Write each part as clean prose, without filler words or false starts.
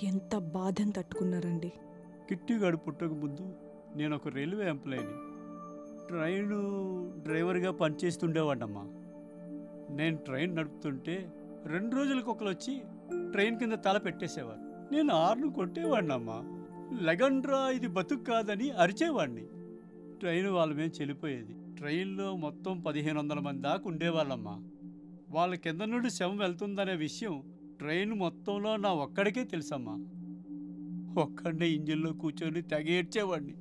ఎంత బాధను తట్టుకున్నారండి. కిట్టిగాడు పుట్టక ముందు నేను ఒక రైల్వే ఎంప్లాయీని, ట్రైను డ్రైవర్గా పనిచేస్తుండేవాడమ్మా. నేను ట్రైన్ నడుపుతుంటే 2 రోజులకు ఒకరు వచ్చి ట్రైన్ కింద తల పెట్టేసేవారు. నేను ఆర్ను కొట్టేవాడినమ్మా. లెగండ్రా, ఇది బతుకు కాదని అరిచేవాడిని. ట్రైన్ వాళ్ళ మీద చెల్లిపోయేది. ట్రైన్లో మొత్తం 1500 మంది దాకా ఉండేవాళ్ళమ్మా. వాళ్ళ కింద నుండి శవం వెళ్తుందనే విషయం ట్రైన్ మొత్తంలో నా ఒక్కడికే తెలుసమ్మా. ఒక్కడే ఇంజిన్లో కూర్చొని తెగ ఏడ్చేవాడిని.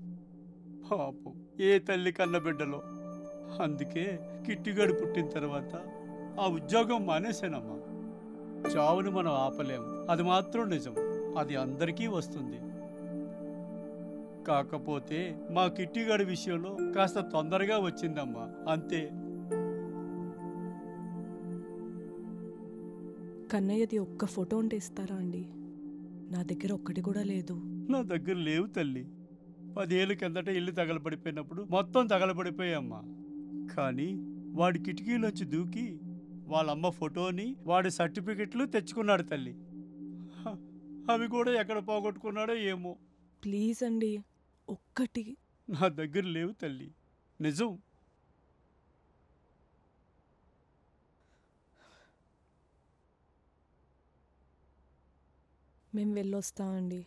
పాపం, ఏ తల్లి కన్న బిడ్డలో. అందుకే కిట్టిగాడు పుట్టిన తర్వాత ఆ ఉద్యోగం మానేశానమ్మా. చావును మనం ఆపలేము, అది మాత్రం నిజం. అది అందరికీ వస్తుంది. కాకపోతే మా కిట్టిగాడి విషయంలో కాస్త తొందరగా వచ్చిందమ్మా, అంతే. కన్నయ్యది ఒక్క ఫోటో ఉంటే ఇస్తారా అండి? నా దగ్గర ఒక్కటి కూడా లేదు. నా దగ్గర లేవు తల్లి. 10 ఏళ్ళ కిందట ఇల్లు తగలబడిపోయినప్పుడు మొత్తం తగలబడిపోయామ్మా. కానీ వాడి కిటికీలోంచి దూకి వాళ్ళమ్మ ఫోటోని, వాడి సర్టిఫికెట్లు తెచ్చుకున్నాడు తల్లి. అవి కూడా ఎక్కడ పోగొట్టుకున్నాడో ఏమో. ప్లీజ్ అండి, ఒక్కటి. నా దగ్గర లేవు తల్లి, నిజం. మేము వెళ్ళొస్తామండి.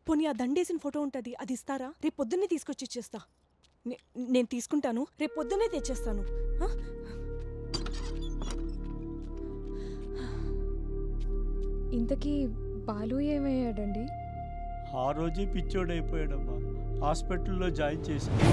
పోనీ ఆ దండేసిన ఫోటో ఉంటుంది, అది ఇస్తారా? రేపు పొద్దున్నే తీసుకొచ్చి ఇచ్చేస్తా. నేను తీసుకుంటాను, రేపు పొద్దున్నే తెచ్చేస్తాను. ఇంతకీ బాలు ఏమయ్యాడండి? ఆ రోజే పిచ్చోడైపోయాడమ్మా. హాస్పిటల్లో జాయిన్ చేశాను.